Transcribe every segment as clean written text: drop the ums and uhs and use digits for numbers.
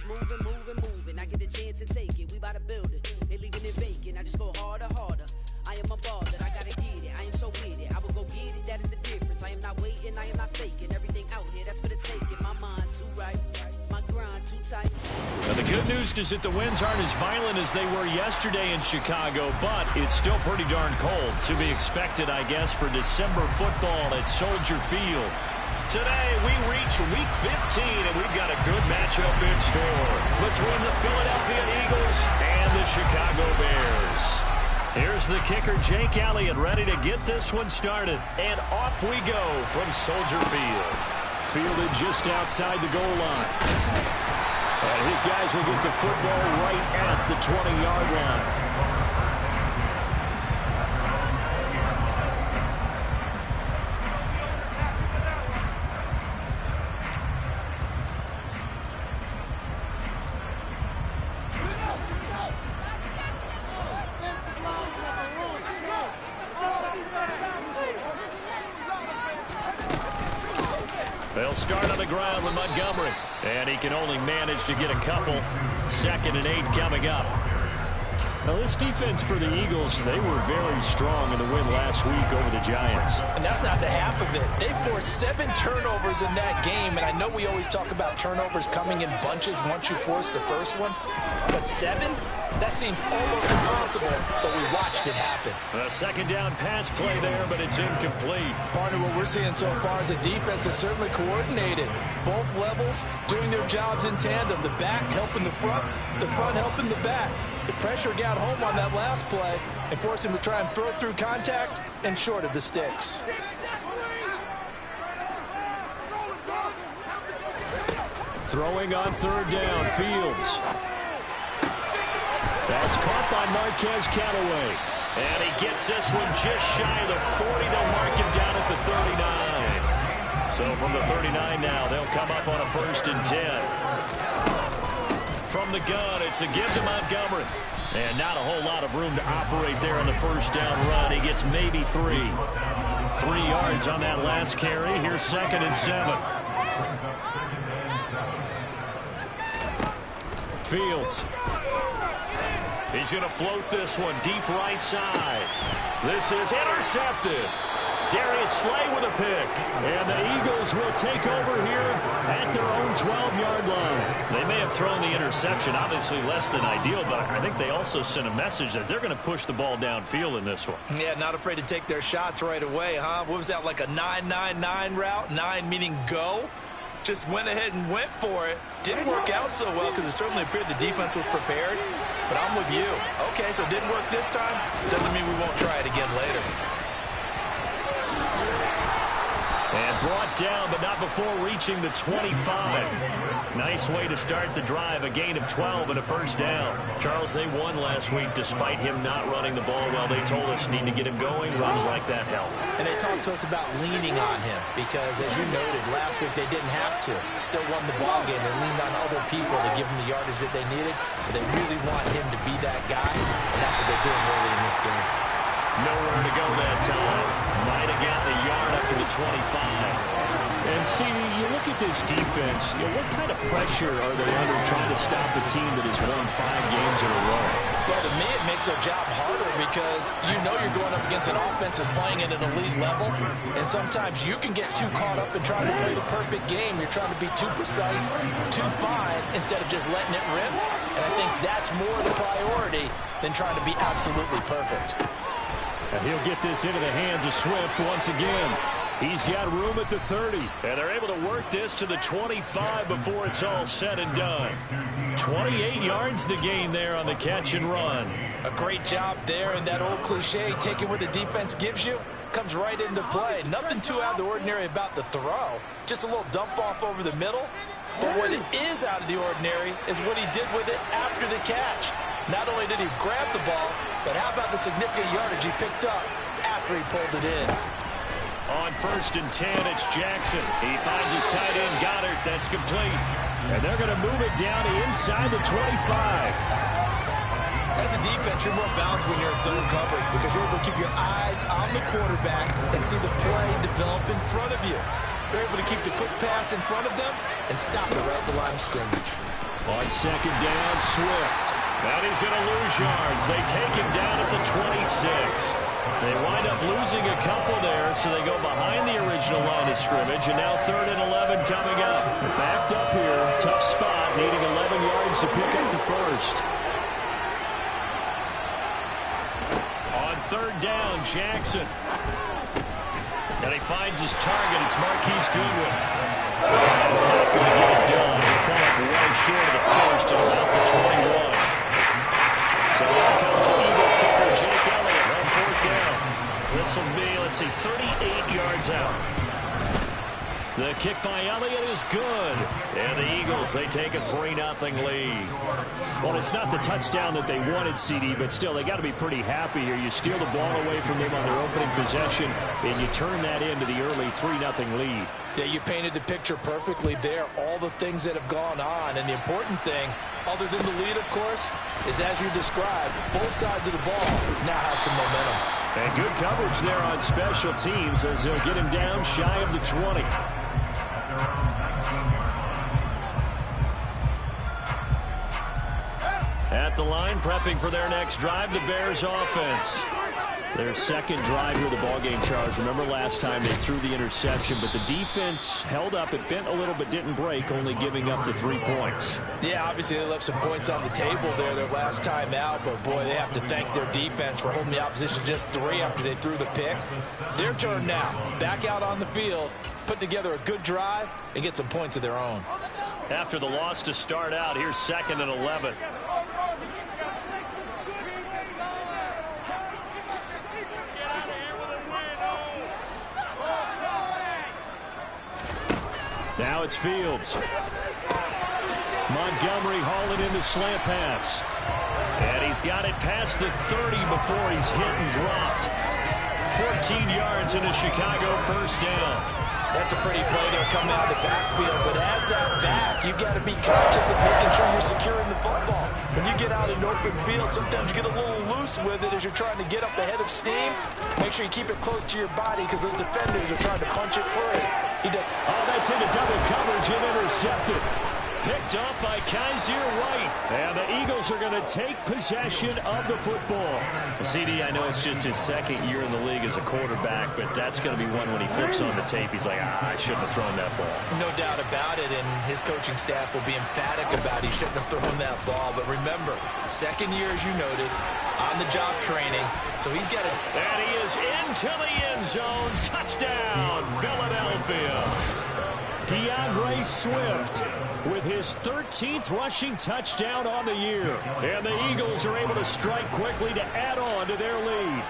moving, moving, moving. I get a chance to take it. We bout to build it. They leaving it vacant. I just go harder, harder. I am a baller. I gotta get it. I am so with it. I will go get it. That is the difference. I am not waiting. I am not faking. Everything out here, that's for the taking. My mind too right. My grind too tight. Now the good news is that the winds aren't as violent as they were yesterday in Chicago, but it's still pretty darn cold. To be expected, I guess, for December football at Soldier Field. Today, we reach Week 15, and we've got a good matchup in store between the Philadelphia Eagles and the Chicago Bears. Here's the kicker, Jake Elliott, ready to get this one started. And off we go from Soldier Field. Fielded just outside the goal line. And his guys will get the football right at the 20-yard line. They'll start on the ground with Montgomery. And he can only manage to get a couple. 2nd and 8 coming up. Now, this defense for the Eagles, they were very strong in the win last week over the Giants. And that's not the half of it. They forced 7 turnovers in that game. And I know we always talk about turnovers coming in bunches once you force the first one. But 7? That seems almost impossible, but we watched it happen. A 2nd down pass play there, but it's incomplete. Partner, what we're seeing so far is the defense is certainly coordinated. Both levels doing their jobs in tandem. The back helping the front helping the back. The pressure got home on that last play and forced him to try and throw through contact and short of the sticks. Throwing on 3rd down, Fields. That's caught by Marquez Callaway. And he gets this one just shy of the 40. They'll mark him down at the 39. So from the 39 now, they'll come up on a 1st and 10. From the gun, it's a give to Montgomery. And not a whole lot of room to operate there on the 1st down run. He gets maybe 3. 3 yards on that last carry. Here's 2nd and 7. Fields. He's going to float this one deep right side. This is intercepted. Darius Slay with a pick. And the Eagles will take over here at their own 12-yard line. They may have thrown the interception, obviously less than ideal, but I think they also sent a message that they're going to push the ball downfield in this one. Yeah, not afraid to take their shots right away, huh? What was that, like a 9-9-9 route? 9 meaning go? Just went ahead and went for it. Didn't work out so well because it certainly appeared the defense was prepared. But I'm with you. Okay, so it didn't work this time. Doesn't mean we won't try it again later. And brought down, but not before reaching the 25. Nice way to start the drive. A gain of 12 and a 1st down. Charles, they won last week despite him not running the ball well. They told us need to get him going. Runs like that help. And they talked to us about leaning on him because, as you noted, last week they didn't have to. Still won the ball game. They leaned on other people to give them the yardage that they needed. But they really want him to be that guy, and that's what they're doing early in this game. Nowhere to go that time. Might have gotten a yard up to the 25. And see, you look at this defense, what kind of pressure are they under trying to stop a team that has won 5 games in a row? Well, to me, it makes their job harder because you know you're going up against an offense that's playing at an elite level, and sometimes you can get too caught up in trying to play the perfect game. You're trying to be too precise, too fine, instead of just letting it rip. And I think that's more the priority than trying to be absolutely perfect. And he'll get this into the hands of Swift once again. He's got room at the 30. And they're able to work this to the 25 before it's all said and done. 28 yards the gain there on the catch and run. A great job there, and that old cliche, taking what the defense gives you, comes right into play. Nothing too out of the ordinary about the throw. Just a little dump off over the middle. But what is out of the ordinary is what he did with it after the catch. Not only did he grab the ball, but how about the significant yardage he picked up after he pulled it in. On 1st and 10, it's Jackson. He finds his tight end, Goddard. That's complete. And they're going to move it down to inside the 25. As a defense, you're more balanced when you're in zone coverage because you're able to keep your eyes on the quarterback and see the play develop in front of you. They're able to keep the quick pass in front of them and stop it right at the line of scrimmage. On second down, Swift. And he's going to lose yards. They take him down at the 26. They wind up losing a couple there, so they go behind the original line of scrimmage, and now 3rd and 11 coming up. Backed up here, tough spot, needing 11 yards to pick up the first. On 3rd down, Jackson. And he finds his target. It's Marquise Goodwin. That's not going to get it done. He'll come up well short of the first at about the 21. So here comes the Eagle kicker, Jake Elliott, on 4th down. This will be, let's see, 38 yards out. The kick by Elliott is good. And the Eagles, they take a 3-0 lead. Well, it's not the touchdown that they wanted, CD, but still, they got to be pretty happy here. You steal the ball away from them on their opening possession, and you turn that into the early 3-0 lead. Yeah, you painted the picture perfectly there. All the things that have gone on, and the important thing, other than the lead, of course, is as you described, both sides of the ball now have some momentum. And good coverage there on special teams as they'll get him down shy of the 20. At the line, prepping for their next drive, the Bears offense. Their second drive here of the ballgame, Charles. Remember last time they threw the interception, but the defense held up. It bent a little but didn't break, only giving up the 3 points. Yeah, obviously they left some points on the table there their last time out, but boy, they have to thank their defense for holding the opposition just 3 after they threw the pick. Their turn now. Back out on the field, put together a good drive, and get some points of their own. After the loss to start out, here's 2nd and 11. Now it's Fields. Montgomery hauling in the slant pass. And he's got it past the 30 before he's hit and dropped. 14 yards in a Chicago 1st down. That's a pretty play there coming out of the backfield, but as that back, you've got to be conscious of making sure you're securing the football. When you get out in open field, sometimes you get a little loose with it as you're trying to get up ahead of steam. Make sure you keep it close to your body because those defenders are trying to punch it free. Oh, that's into double coverage and intercepted. Picked off by Kaiser White. And the Eagles are going to take possession of the football. CD, I know it's just his 2nd year in the league as a quarterback, but that's going to be one when he flips on the tape. He's like, I shouldn't have thrown that ball. No doubt about it, and his coaching staff will be emphatic about he shouldn't have thrown that ball. But remember, 2nd year, as you noted, on-the-job training, so he's got it. And he is into the end zone. Touchdown, Philadelphia. DeAndre Swift with his 13th rushing touchdown on the year. And the Eagles are able to strike quickly to add on to their lead.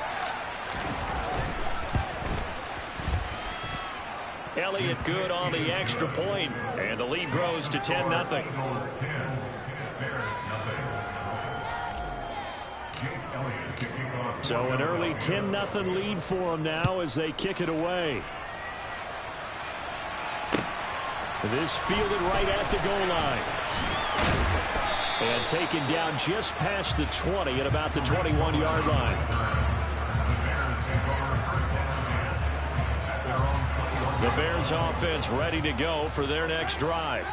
Elliott good on the extra point, and the lead grows to 10-0. So an early 10-0 lead for them now as they kick it away. This fielded right at the goal line. And taken down just past the 20 at about the 21-yard line. The Bears offense ready to go for their next drive.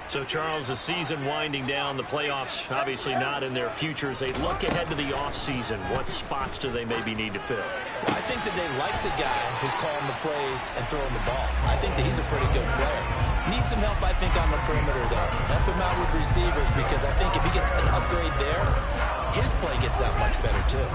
So, Charles, the season winding down, the playoffs obviously not in their future. As they look ahead to the offseason, what spots do they maybe need to fill? Well, I think that they like the guy who's calling the plays and throwing the ball. I think that he's a pretty good player. Needs some help, I think, on the perimeter, though. Help him out with receivers, because I think if he gets an upgrade there, his play gets that much better, too.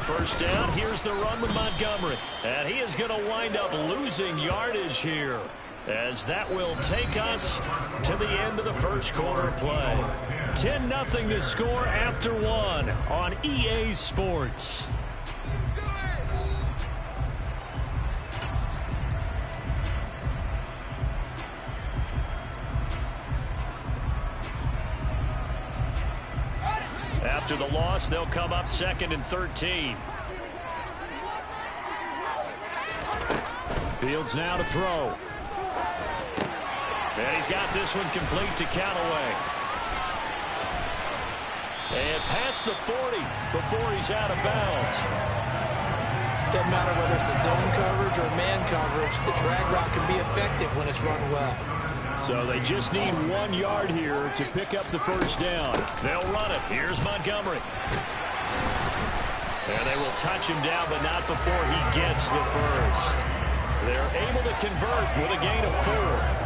First down, here's the run with Montgomery. And he is going to wind up losing yardage here, as that will take us to the end of the first quarter of play. 10-0 to score after 1 on EA Sports. After the loss, they'll come up 2nd and 13. Fields now to throw. And he's got this one complete to Callaway. And past the 40 before he's out of bounds. Doesn't matter whether it's a zone coverage or man coverage, the drag route can be effective when it's run well. So they just need 1 yard here to pick up the first down. They'll run it. Here's Montgomery. And they will touch him down, but not before he gets the first. They're able to convert with a gain of 4.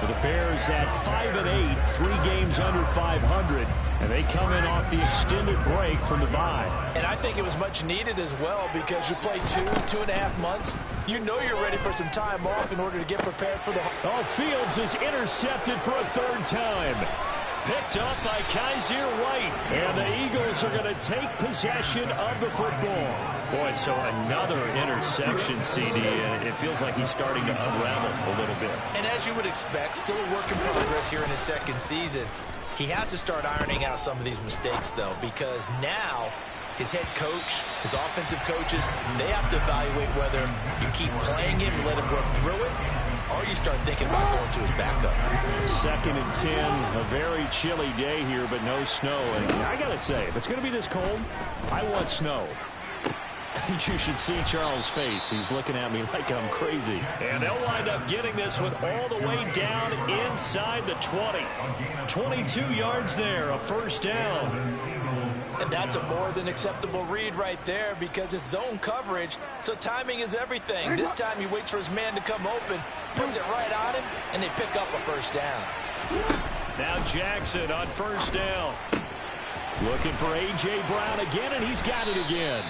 The Bears at 5-8, 3 games under 500, and they come in off the extended break from the bye. And I think it was much needed as well because you play 2.5 months. You know you're ready for some time off in order to get prepared for the... Oh, Fields is intercepted for a 3rd time. Picked up by Kaiser White. And the Eagles are going to take possession of the football. Boy, so another interception, CD, and it feels like he's starting to unravel a little bit. And as you would expect, still a work in progress here in his 2nd season. He has to start ironing out some of these mistakes, though, because now his head coach, his offensive coaches, they have to evaluate whether you keep playing him and let him work through it, or you start thinking about going to his backup. 2nd and 10, a very chilly day here, but no snow. And I got to say, if it's going to be this cold, I want snow. You should see Charles' face. He's looking at me like I'm crazy. And they'll wind up getting this one all the way down inside the 20. 22 yards there, a 1st down. And that's a more than acceptable read right there because it's zone coverage, so timing is everything. This time he waits for his man to come open, puts it right on him, and they pick up a 1st down. Now Jackson on 1st down. Looking for A.J. Brown again, and he's got it again.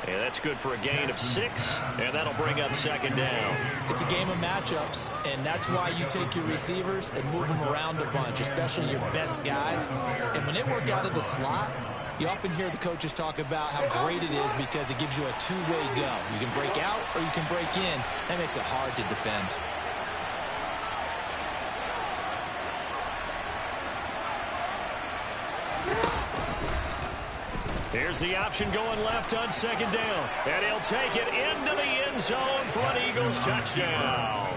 And that's good for a gain of 6, and that'll bring up 2nd down. It's a game of matchups, and that's why you take your receivers and move them around a bunch, especially your best guys. And when they work out of the slot, you often hear the coaches talk about how great it is because it gives you a 2-way go. You can break out or you can break in. That makes it hard to defend. Here's the option going left on 2nd down. And he'll take it into the end zone for an Eagles touchdown.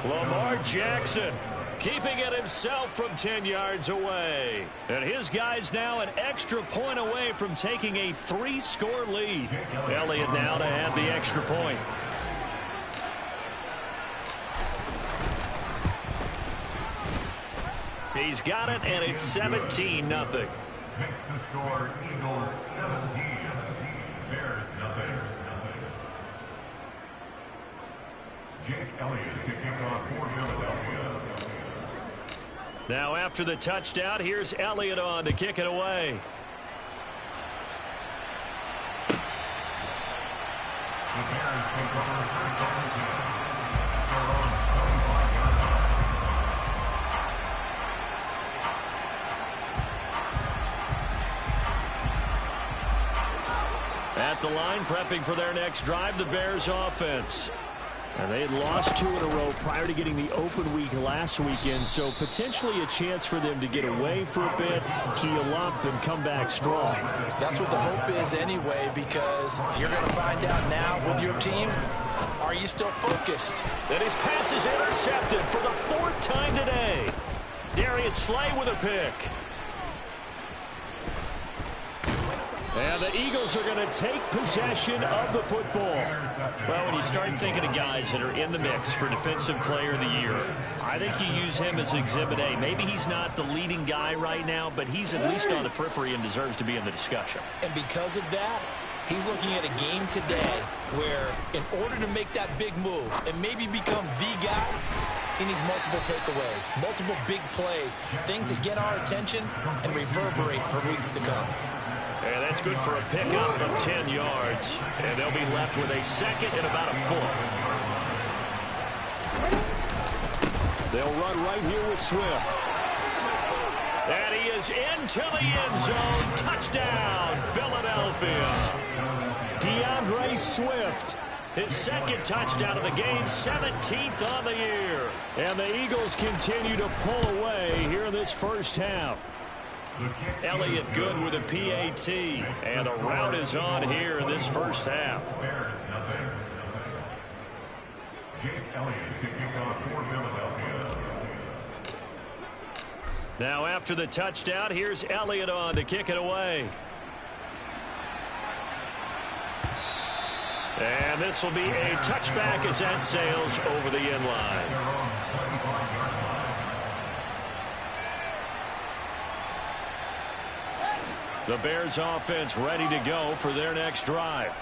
Lamar Jackson keeping it himself from 10 yards away. And his guys now an extra point away from taking a 3-score lead. Elliott now to have the extra point. He's got it, and it's 17-0. Makes the score Eagles 17, Bears nothing. Jake Elliott to kick off for Philadelphia. Now after the touchdown, here's Elliott on to kick it away. The Bears take over first down. At the line, prepping for their next drive, the Bears offense. And they had lost 2 in a row prior to getting the open week last weekend, so potentially a chance for them to get away for a bit, keel up, and come back strong. That's what the hope is anyway, because you're going to find out now with your team, are you still focused? And his pass is intercepted for the 4th time today. Darius Slay with a pick. And the Eagles are going to take possession of the football. Well, when you start thinking of guys that are in the mix for Defensive Player of the Year, I think you use him as Exhibit A. Maybe he's not the leading guy right now, but he's at least on the periphery and deserves to be in the discussion. And because of that, he's looking at a game today where in order to make that big move and maybe become the guy, he needs multiple takeaways, multiple big plays, things that get our attention and reverberate for weeks to come. And that's good for a pickup of 10 yards. And they'll be left with a 2nd and about a 4. They'll run right here with Swift. And he is into the end zone. Touchdown, Philadelphia. DeAndre Swift, his 2nd touchdown of the game, 17th on the year. And the Eagles continue to pull away here in this first half. Elliott good with a PAT, and the route is on here in this first half. Jake Elliott to kick off for Philadelphia. Now after the touchdown, here's Elliott on to kick it away. And this will be a touchback as that sails over the end line. The Bears offense ready to go for their next drive.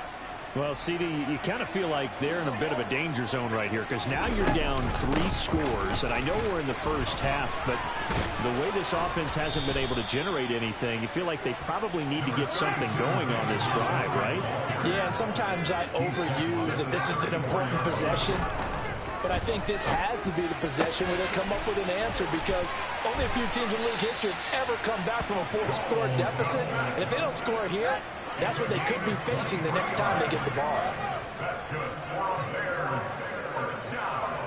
Well, CD, you kind of feel like they're in a bit of a danger zone right here because now you're down 3 scores, and I know we're in the first half, but the way this offense hasn't been able to generate anything, you feel like they probably need to get something going on this drive, right? Yeah, and sometimes I overuse if this is an important possession, but I think this has to be the possession where they come up with an answer because only a few teams in league history have ever come back from a 4-score deficit, and if they don't score here, that's what they could be facing the next time they get the ball. That's good. For the Bears, first down.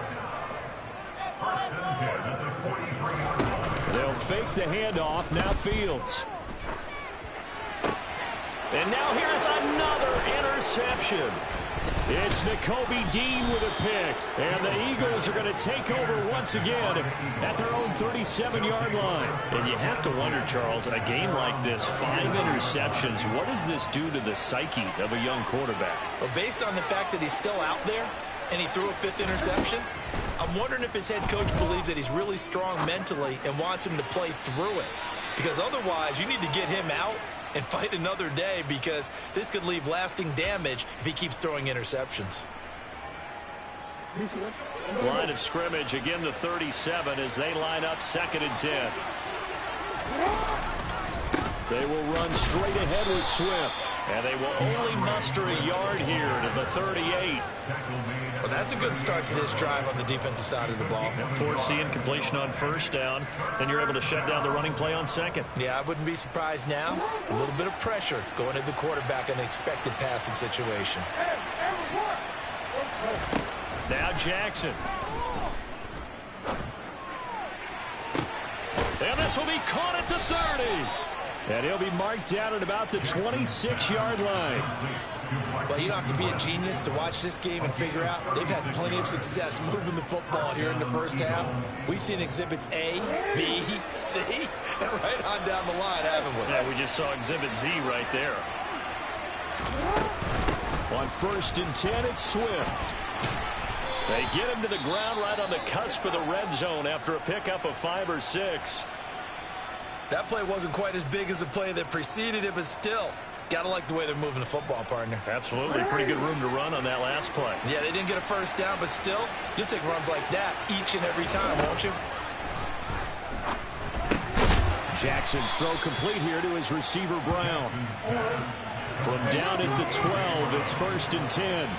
First and 10 at the 43-yard line. They'll fake the handoff. Now Fields. And now here's another interception. It's Nakobe Dean with a pick. And the Eagles are going to take over once again at their own 37-yard line. And you have to wonder, Charles, in a game like this, 5 interceptions, what does this do to the psyche of a young quarterback? Well, based on the fact that he's still out there and he threw a 5th interception, I'm wondering if his head coach believes that he's really strong mentally and wants him to play through it. Because otherwise, you need to get him out and fight another day because this could leave lasting damage if he keeps throwing interceptions. Line of scrimmage, again the 37 as they line up 2nd and 10. They will run straight ahead with Swift. And they will only muster a yard here to the 38. Well, that's a good start to this drive on the defensive side of the ball. Forcing incompletion on 1st down. Then you're able to shut down the running play on 2nd. Yeah, I wouldn't be surprised now. A little bit of pressure going at the quarterback in an expected passing situation. Now Jackson. And this will be caught at the 30. And he'll be marked down at about the 26-yard line. Well, you don't have to be a genius to watch this game and figure out they've had plenty of success moving the football here in the first half. We've seen exhibits A, B, C, and right on down the line, haven't we? Yeah, we just saw exhibit Z right there. On 1st and 10, it's Swift. They get him to the ground right on the cusp of the red zone after a pickup of 5 or 6. That play wasn't quite as big as the play that preceded it, but still, got to like the way they're moving the football, partner. Absolutely. Pretty good room to run on that last play. Yeah, they didn't get a 1st down, but still, you'll take runs like that each and every time, won't you? Jackson's throw complete here to his receiver, Brown. From down at the 12, it's 1st and 10.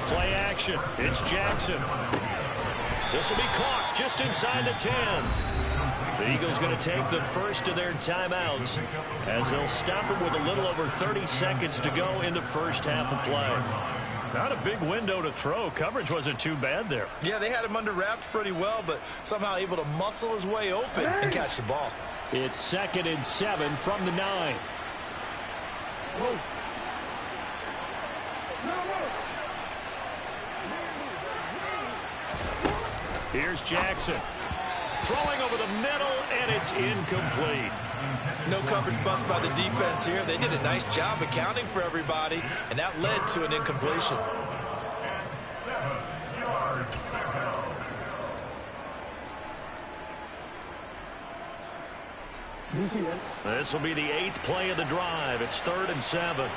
Play action. It's Jackson. This will be caught just inside the 10. The Eagles going to take the first of their timeouts as they'll stop it with a little over 30 seconds to go in the first half of play. Not a big window to throw. Coverage wasn't too bad there. Yeah, they had him under wraps pretty well, but somehow able to muscle his way open and catch the ball. It's 2nd and 7 from the 9. Here's Jackson. Throwing over the middle, and it's incomplete. No coverage bust by the defense here. They did a nice job accounting for everybody, and that led to an incompletion. This will be the 8th play of the drive. It's 3rd and 7.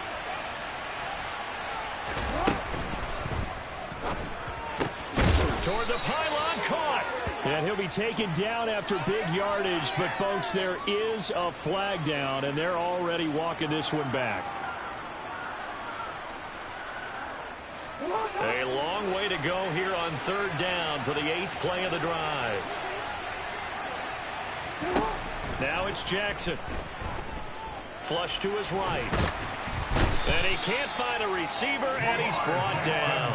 Toward the pylon, caught. And he'll be taken down after big yardage. But, folks, there is a flag down, and they're already walking this one back. A long way to go here on 3rd down for the 8th play of the drive. Now it's Jackson. Flush to his right. And he can't find a receiver, and he's brought down.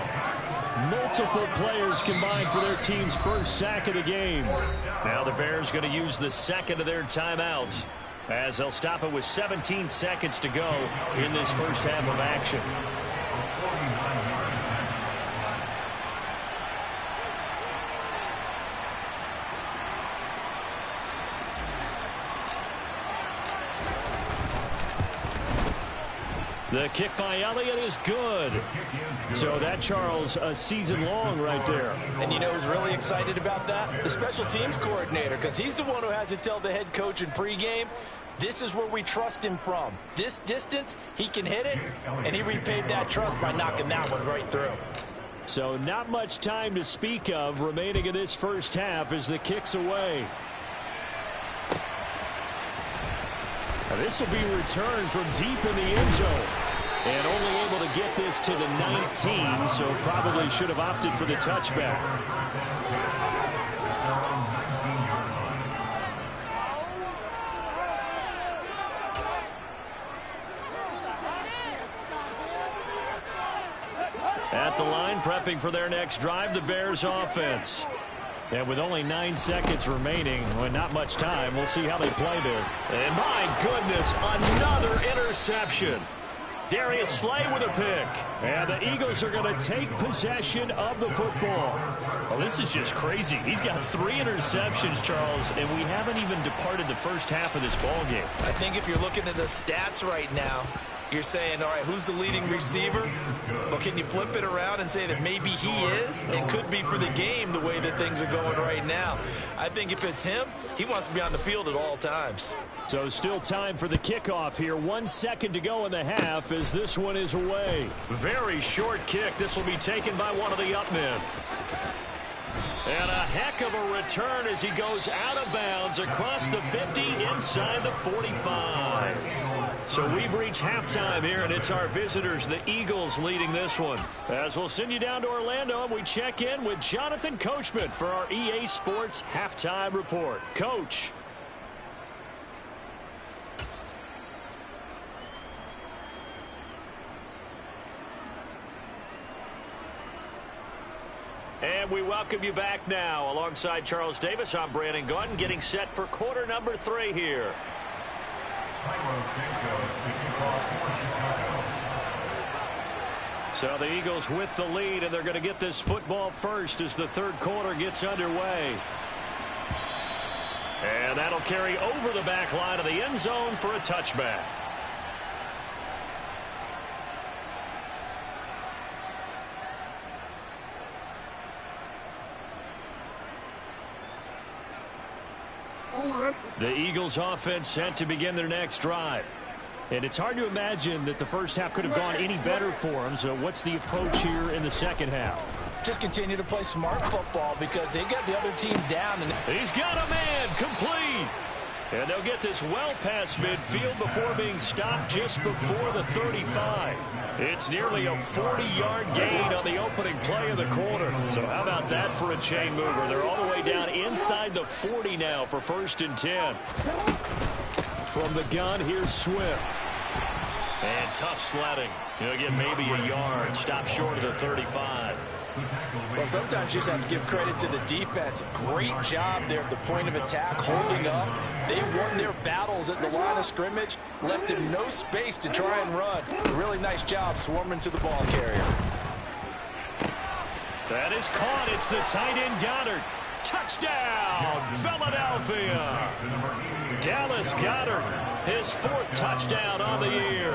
Multiple players combined for their team's first sack of the game. Now the Bears going to use the 2nd of their timeouts as they'll stop it with 17 seconds to go in this first half of action. The kick by Elliott is good. So that, Charles, a season long right there. And you know who's really excited about that? The special teams coordinator, because he's the one who has to tell the head coach in pregame, this is where we trust him from. This distance, he can hit it, and he repaid that trust by knocking that one right through. So not much time to speak of remaining in this first half as the kick's away. Now this will be returned from deep in the end zone. And only able to get this to the 19, so probably should have opted for the touchback. At the line, prepping for their next drive, the Bears offense. And with only 9 seconds remaining, well, not much time, we'll see how they play this. And my goodness, another interception. Darius Slay with a pick. And the Eagles are going to take possession of the football. Well, this is just crazy. He's got 3 interceptions, Charles, and we haven't even departed the first half of this ball game. I think if you're looking at the stats right now, you're saying, all right, who's the leading receiver? Well, can you flip it around and say that maybe he is and could be for the game the way that things are going right now? I think if it's him, he wants to be on the field at all times. So still time for the kickoff here. 1 second to go in the half as this one is away. Very short kick. This will be taken by one of the up men. And a heck of a return as he goes out of bounds across the 50 inside the 45. So we've reached halftime here, and it's our visitors, the Eagles, leading this one. As we'll send you down to Orlando, and we check in with Jonathan Coachman for our EA Sports Halftime Report. Coach. And we welcome you back now. Alongside Charles Davis, I'm Brandon Gunn, getting set for quarter number 3 here. So the Eagles with the lead, and they're going to get this football first as the third quarter gets underway. And that'll carry over the back line of the end zone for a touchback. The Eagles offense set to begin their next drive. And it's hard to imagine that the first half could have gone any better for them. So what's the approach here in the second half? Just continue to play smart football because they got the other team down. And he's got a man complete. And they'll get this well past midfield before being stopped just before the 35. It's nearly a 40-yard gain on the opening play of the quarter. So how about that for a chain mover? They're all the way down inside the 40 now for 1st and 10. From the gun, here's Swift. And tough sledding. He'll get maybe a yard. Stop short of the 35. Well, sometimes you just have to give credit to the defense. Great job there at the point of attack, holding up. They won their battles at the line of scrimmage, left him no space to try and run. A really nice job swarming to the ball carrier. That is caught. It's the tight end Goddard. Touchdown, Philadelphia. Dallas Goddard, his 4th touchdown on the year.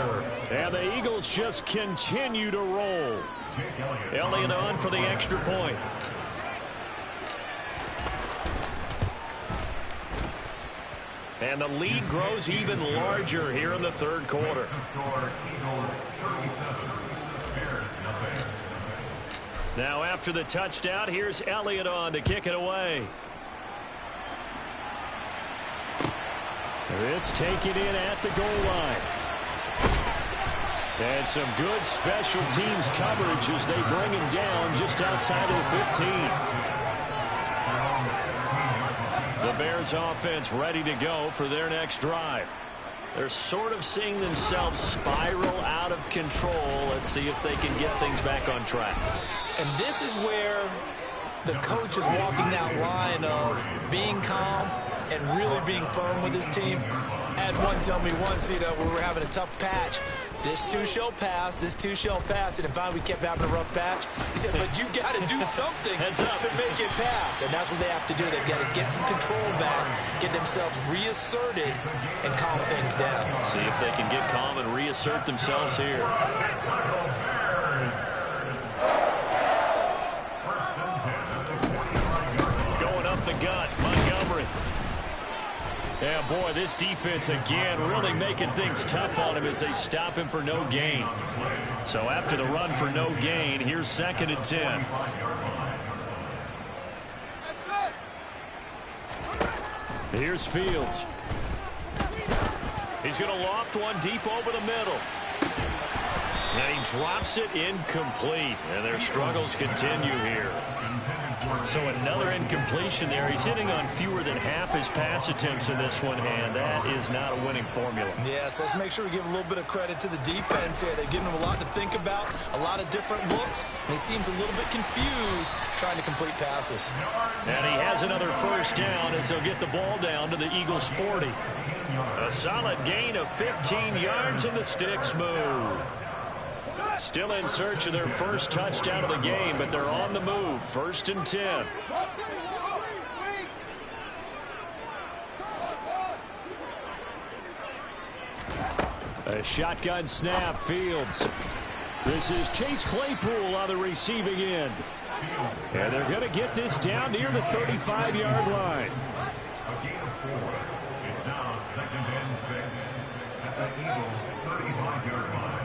And the Eagles just continue to roll. Elliott on for the extra point. And the lead grows even larger here in the third quarter. Now after the touchdown, here's Elliott on to kick it away. This taken in at the goal line. And some good special teams coverage as they bring him down just outside of the 15. The Bears offense ready to go for their next drive. They're sort of seeing themselves spiral out of control. Let's see if they can get things back on track. And this is where the coach is walking that line of being calm and really being firm with his team. I had one tell me once, we were having a tough patch. This too shall pass. This too shall pass. And finally, we kept having a rough patch. He said, but you got to do something to make it pass. And that's what they have to do. They've got to get some control back, get themselves reasserted, and calm things down. See if they can get calm and reassert themselves here. Going up the gut, Montgomery. Yeah, boy, this defense again really making things tough on him as they stop him for no gain. So after the run for no gain, here's 2nd and 10. Here's Fields. He's going to loft one deep over the middle. And he drops it incomplete. And their struggles continue here. So another incompletion there. He's hitting on fewer than half his pass attempts in this one, and that is not a winning formula. Yeah, so let's make sure we give a little bit of credit to the defense here. They've given him a lot to think about, a lot of different looks, and he seems a little bit confused trying to complete passes. And he has another first down as they'll get the ball down to the Eagles' 40. A solid gain of 15 yards, and the sticks move. Still in search of their first touchdown of the game, but they're on the move. 1st and 10. A shotgun snap, Fields. This is Chase Claypool on the receiving end. And they're going to get this down near the 35-yard line. A gain of 4. It's now 2nd and 6 at the Eagles' 35-yard line.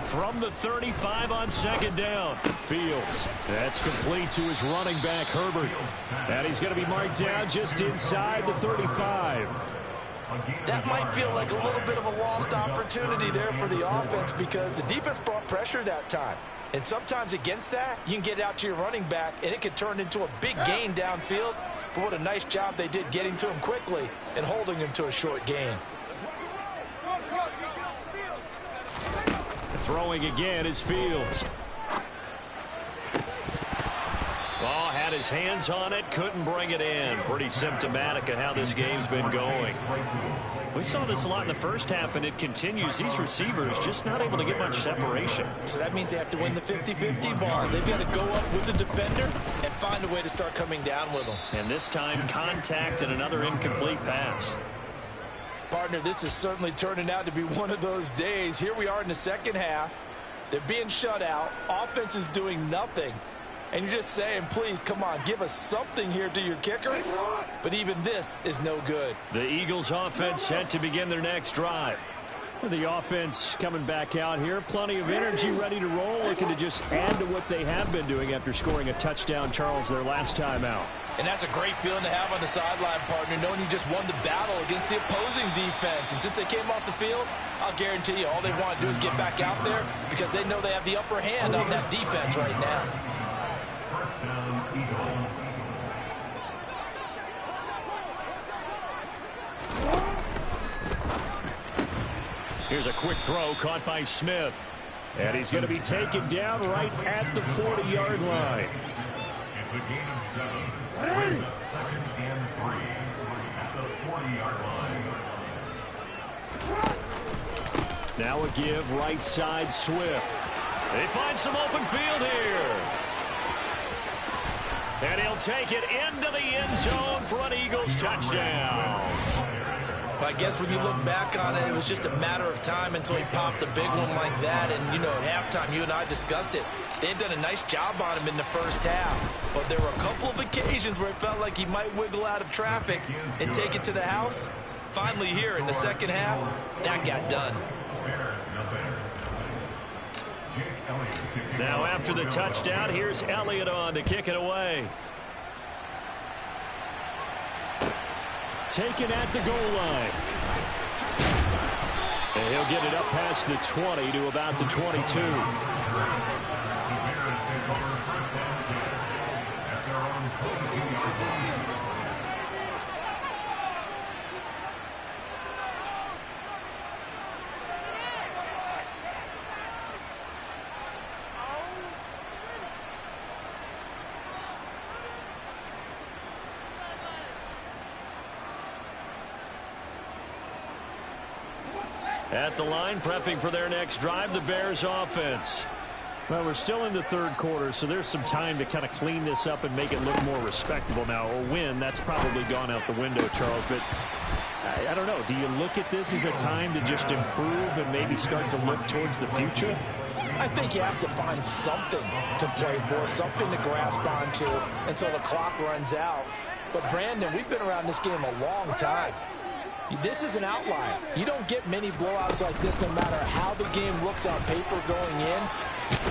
From the 35 on 2nd down. Fields. That's complete to his running back, Herbert. And he's going to be marked down just inside the 35. That might feel like a little bit of a lost opportunity there for the offense because the defense brought pressure that time. And sometimes against that, you can get out to your running back, and it could turn into a big gain downfield. But what a nice job they did getting to him quickly and holding him to a short gain. Throwing again is Fields. Oh, had his hands on it, couldn't bring it in. Pretty symptomatic of how this game's been going. We saw this a lot in the first half, and it continues. These receivers just not able to get much separation. So that means they have to win the 50-50 balls. They've got to go up with the defender and find a way to start coming down with them. And this time, contact and another incomplete pass. Partner, this is certainly turning out to be one of those days. Here we are in the second half. They're being shut out. Offense is doing nothing. And you're just saying, please, come on, give us something here to your kicker. But even this is no good. The Eagles offense set to begin their next drive. The offense coming back out here. Plenty of energy, ready to roll. Looking to just add to what they have been doing after scoring a touchdown, Charles, their last time out. And that's a great feeling to have on the sideline, partner, knowing you just won the battle against the opposing defense. And since they came off the field, I'll guarantee you all they want to do is get back out there because they know they have the upper hand on that defense right now. First down, Eagles. Here's a quick throw caught by Smith. And he's going to be taken down right at the 40-yard line. It's a gain of 7. It's 2nd and 3 at the 40-yard line. Now a give right side Swift. They find some open field here. And he'll take it into the end zone for an Eagles touchdown. I guess when you look back on it, it was just a matter of time until he popped a big one like that. And, you know, at halftime, you and I discussed it. They had done a nice job on him in the first half. But there were a couple of occasions where it felt like he might wiggle out of traffic and take it to the house. Finally here in the second half, that got done. Now after the touchdown, here's Elliott on to kick it away. Taken at the goal line. And he'll get it up past the 20 to about the 22. At the line, prepping for their next drive, the Bears offense. Well, we're still in the third quarter, so there's some time to kind of clean this up and make it look more respectable now. A win, that's probably gone out the window, Charles. But I don't know. Do you look at this as a time to just improve and maybe start to look towards the future? I think you have to find something to play for, something to grasp onto until the clock runs out. But, Brandon, we've been around this game a long time. This is an outlier. You don't get many blowouts like this no matter how the game looks on paper going in.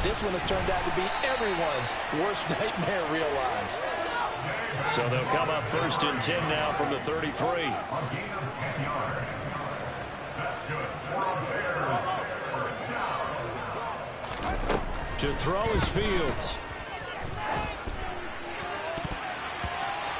This one has turned out to be everyone's worst nightmare realized. So they'll come up 1st and 10 now from the 33. A gain of 10 yards. That's good. Bears, first down. To throw is Fields.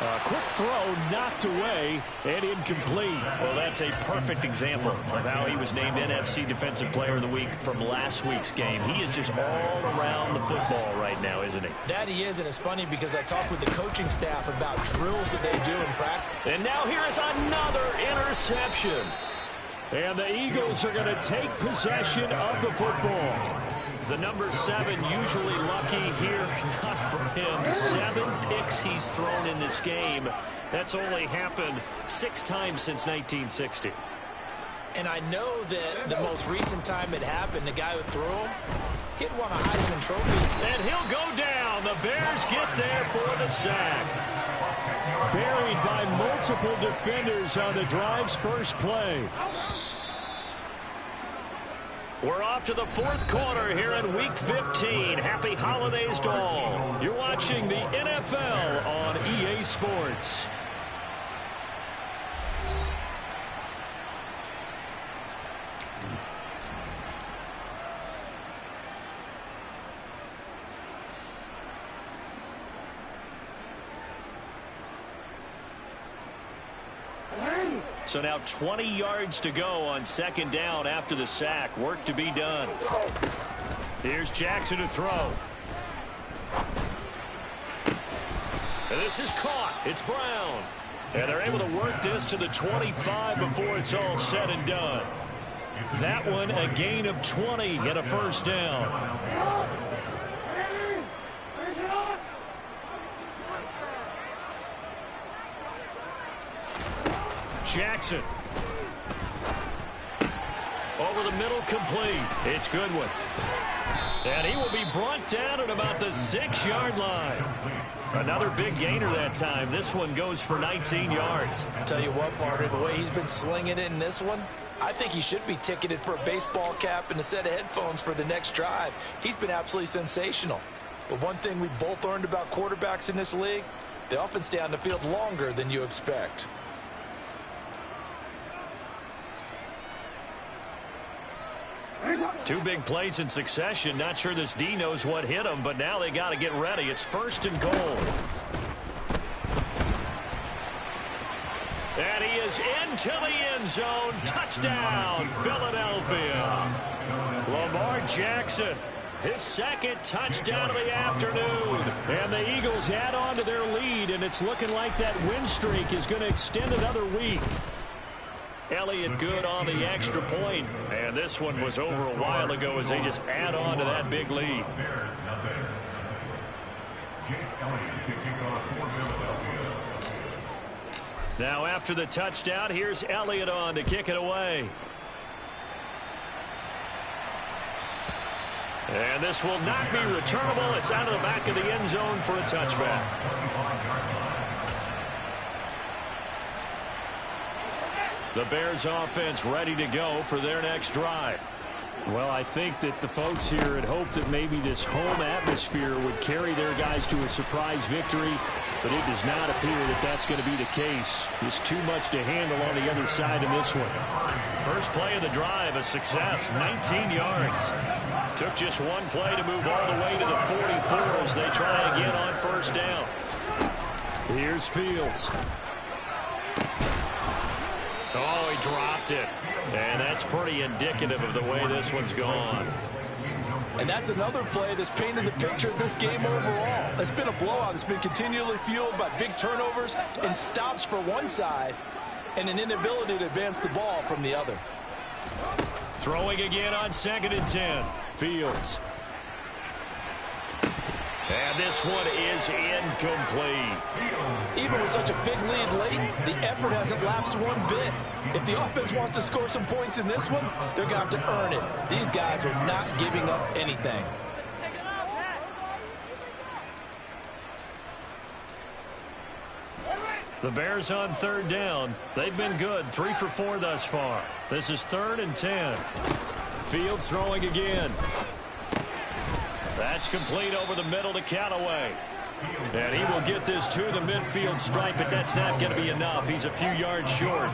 A quick throw knocked away and incomplete. Well, that's a perfect example of how he was named NFC Defensive Player of the Week from last week's game. He is just all around the football right now, isn't he? That he is, and it's funny because I talked with the coaching staff about drills that they do in practice. And now here is another interception. And the Eagles are going to take possession of the football. The number 7 usually lucky here. Not for him. 7 picks he's thrown in this game. That's only happened 6 times since 1960. And I know that the most recent time it happened, the guy who threw him, he'd won a Heisman Trophy. And he'll go down. The Bears get there for the sack. Buried by multiple defenders on the drive's first play. We're off to the 4th quarter here in Week 15. Happy holidays to all. You're watching the NFL on EA Sports. So now 20 yards to go on 2nd down after the sack. Work to be done. Here's Jackson to throw. And this is caught. It's Brown. And they're able to work this to the 25 before it's all said and done. That one a gain of 20 and a 1st down. Jackson. Over the middle, complete. It's Goodwin. And he will be brought down at about the 6-yard line. Another big gainer that time. This one goes for 19 yards. I'll tell you what, Parker, the way he's been slinging it in this one, I think he should be ticketed for a baseball cap and a set of headphones for the next drive. He's been absolutely sensational. But one thing we both learned about quarterbacks in this league, they often stay on the field longer than you expect. Two big plays in succession. Not sure this D knows what hit him, but now they got to get ready. It's 1st and goal. And he is into the end zone. Touchdown, Philadelphia. Lamar Jackson, his 2nd touchdown of the afternoon. And the Eagles add on to their lead, and it's looking like that win streak is going to extend another week. Elliott good on the extra point. And this one was over a while ago as they just add on to that big lead. Now after the touchdown, here's Elliott on to kick it away. And this will not be returnable. It's out of the back of the end zone for a touchback. The Bears offense ready to go for their next drive. Well, I think that the folks here had hoped that maybe this home atmosphere would carry their guys to a surprise victory, but it does not appear that that's going to be the case. There's too much to handle on the other side in this one. First play of the drive, a success, 19 yards. Took just one play to move all the way to the 44 as they try again on 1st down. Here's Fields. Oh, he dropped it. And that's pretty indicative of the way this one's gone. And that's another play that's painted the picture of this game overall. It's been a blowout. It's been continually fueled by big turnovers and stops for one side and an inability to advance the ball from the other. Throwing again on 2nd and 10. Fields. And this one is incomplete. Even with such a big lead late, the effort hasn't lapsed one bit. If the offense wants to score some points in this one, they're going to have to earn it. These guys are not giving up anything. The Bears on 3rd down. They've been good, 3 for 4 thus far. This is 3rd and 10. Fields throwing again. That's complete over the middle to Callaway. And he will get this to the midfield stripe, but that's not going to be enough. He's a few yards short.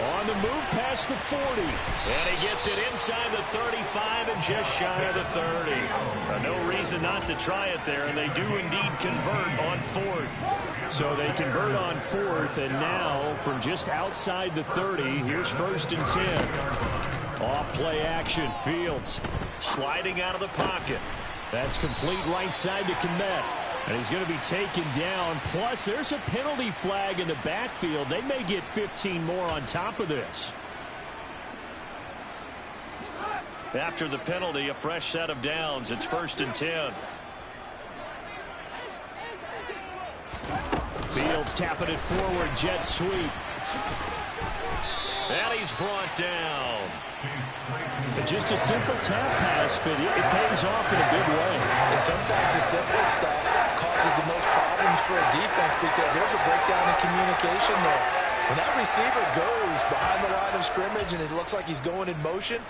On the move past the 40. And he gets it inside the 35 and just shy of the 30. No reason not to try it there, and they do indeed convert on 4th. So they convert on 4th, and now from just outside the 30, here's 1st and 10. Off play action. Fields sliding out of the pocket. That's complete right side to Kmet. And he's going to be taken down. Plus, there's a penalty flag in the backfield. They may get 15 more on top of this. After the penalty, a fresh set of downs. It's 1st and 10. Fields tapping it forward. Jet sweep. And he's brought down. Just a simple tap pass, but it pays off in a big way. And sometimes the simple stuff causes the most problems for a defense because there's a breakdown in communication there. When that receiver goes behind the line of scrimmage and it looks like he's going in motion,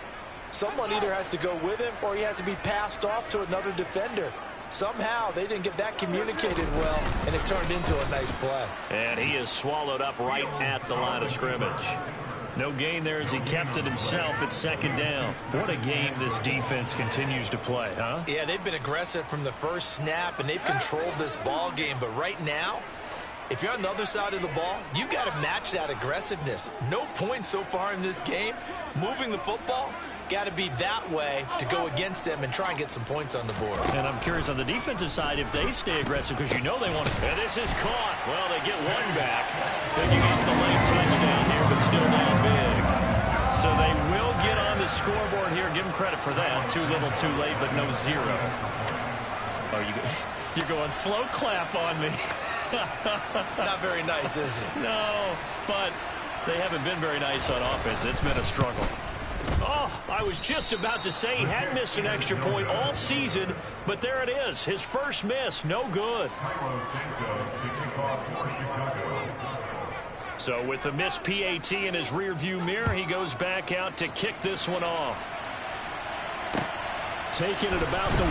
someone either has to go with him or he has to be passed off to another defender. Somehow they didn't get that communicated well, and it turned into a nice play. And he is swallowed up right at the line of scrimmage. No gain there as he kept it himself at 2nd down. What a game this defense continues to play, huh? Yeah, they've been aggressive from the first snap, and they've controlled this ball game. But right now, if you're on the other side of the ball, you got to match that aggressiveness. No points so far in this game. Moving the football, got to be that way to go against them and try and get some points on the board. And I'm curious on the defensive side if they stay aggressive because you know they want to. And this is caught. Well, they get one back. Thinking of the late touchdown here, but still down big. So they will get on the scoreboard here. Give them credit for that. Too little, too late, but no 0. Oh, you're going slow clap on me. Not very nice, is it? No, but they haven't been very nice on offense. It's been a struggle. Oh, I was just about to say he had missed an extra point all season, but there it is. His first miss, no good. So with the missed PAT in his rearview mirror, he goes back out to kick this one off. Taking it about the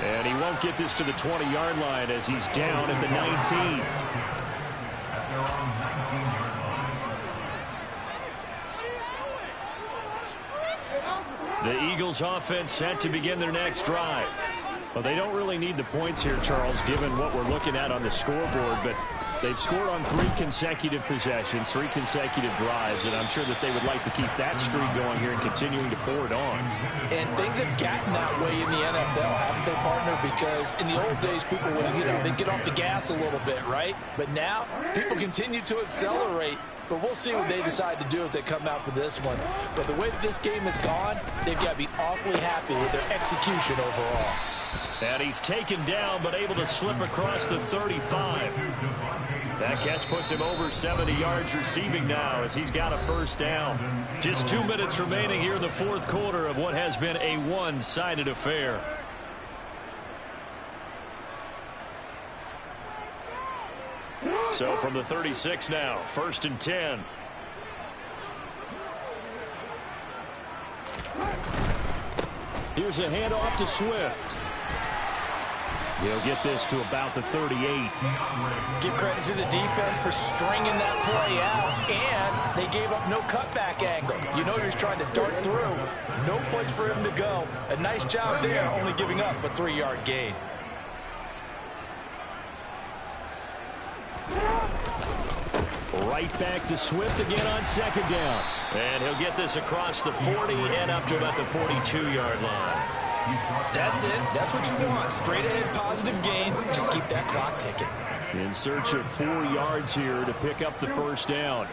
1. And he won't get this to the 20-yard line as he's down at the 19. The Eagles offense set to begin their next drive. Well, they don't really need the points here, Charles, given what we're looking at on the scoreboard, but they've scored on 3 consecutive possessions, 3 consecutive drives, and I'm sure that they would like to keep that streak going here and continuing to pour it on. And things have gotten that way in the NFL, haven't they, partner? Because in the old days, people would, they'd get off the gas a little bit, right? But now, people continue to accelerate. But we'll see what they decide to do as they come out for this one. But the way that this game has gone, they've got to be awfully happy with their execution overall. And he's taken down, but able to slip across the 35. That catch puts him over 70 yards receiving now as he's got a first down. Just 2 minutes remaining here in the 4th quarter of what has been a one-sided affair. So from the 36 now, 1st and 10. Here's a handoff to Swift. He'll get this to about the 38. Give credit to the defense for stringing that play out, and they gave up no cutback angle. You know you're trying to dart through. No place for him to go. A nice job there, only giving up a 3-yard gain. Right back to Swift again on 2nd down. And he'll get this across the 40 and up to about the 42-yard line. That's it. That's what you want. Straight ahead positive gain. Just keep that clock ticking. In search of 4 yards here to pick up the first down.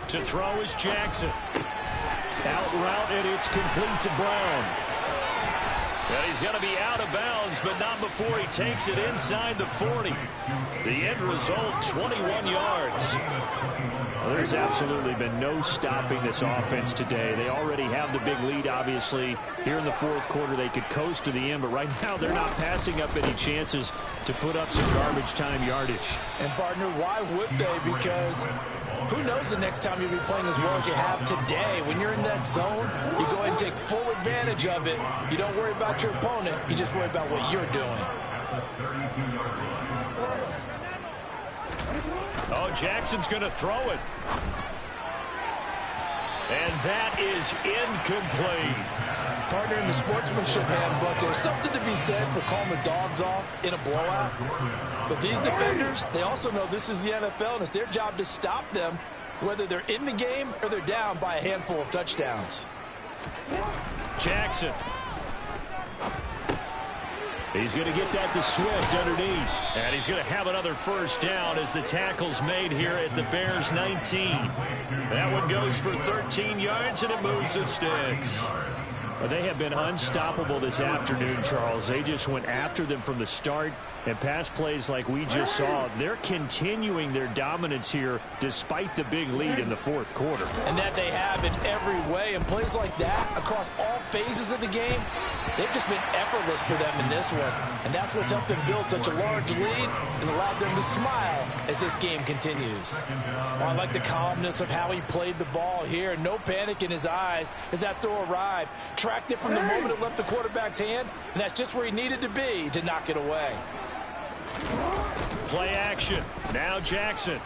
To throw is Jackson. Out route, and it's complete to Brown. And he's going to be out of bounds, but not before he takes it inside the 40. The end result, 21 yards. Well, there's absolutely been no stopping this offense today. They already have the big lead, obviously. Here in the fourth quarter, they could coast to the end, but right now they're not passing up any chances to put up some garbage time yardage. And, partner, why would they? Because who knows the next time you'll be playing as well as you have today. When you're in that zone, you go ahead and take full advantage of it. You don't worry about your opponent. You just worry about what you're doing. Oh, Jackson's going to throw it. And that is incomplete. Partner, in the sportsmanship handbook, there's something to be said for calling the dogs off in a blowout. But these defenders, they also know this is the NFL, and it's their job to stop them, whether they're in the game or they're down by a handful of touchdowns. Jackson. He's going to get that to Swift underneath. And he's going to have another first down as the tackle's made here at the Bears 19. That one goes for 13 yards, and it moves the sticks. Well, they have been unstoppable this afternoon, Charles. They just went after them from the start, and pass plays like we just saw. They're continuing their dominance here despite the big lead in the fourth quarter. And that they have in every way. And plays like that across all phases of the game, they've just been effortless for them in this one. And that's what's helped them build such a large lead and allowed them to smile as this game continues. Well, I like the calmness of how he played the ball here. No panic in his eyes as that throw arrived. Tracked it from the moment it left the quarterback's hand, and that's just where he needed to be to knock it away. Play action. Now Jackson.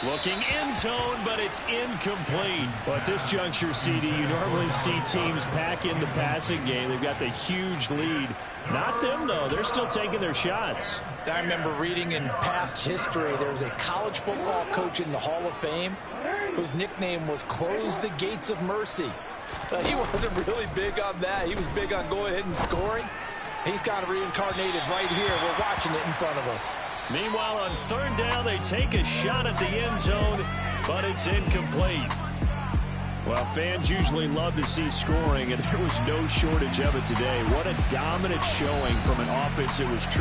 Looking end zone, but it's incomplete. Well, at this juncture, CD, you normally see teams pack in the passing game. They've got the huge lead. Not them, though. They're still taking their shots. I remember reading in past history, there was a college football coach in the Hall of Fame whose nickname was Close the Gates of Mercy. He wasn't really big on that. He was big on going ahead and scoring. He's kind of reincarnated right here. We're watching it in front of us. Meanwhile, on third down, they take a shot at the end zone, but it's incomplete. Well, fans usually love to see scoring, and there was no shortage of it today. What a dominant showing from an offense that was true.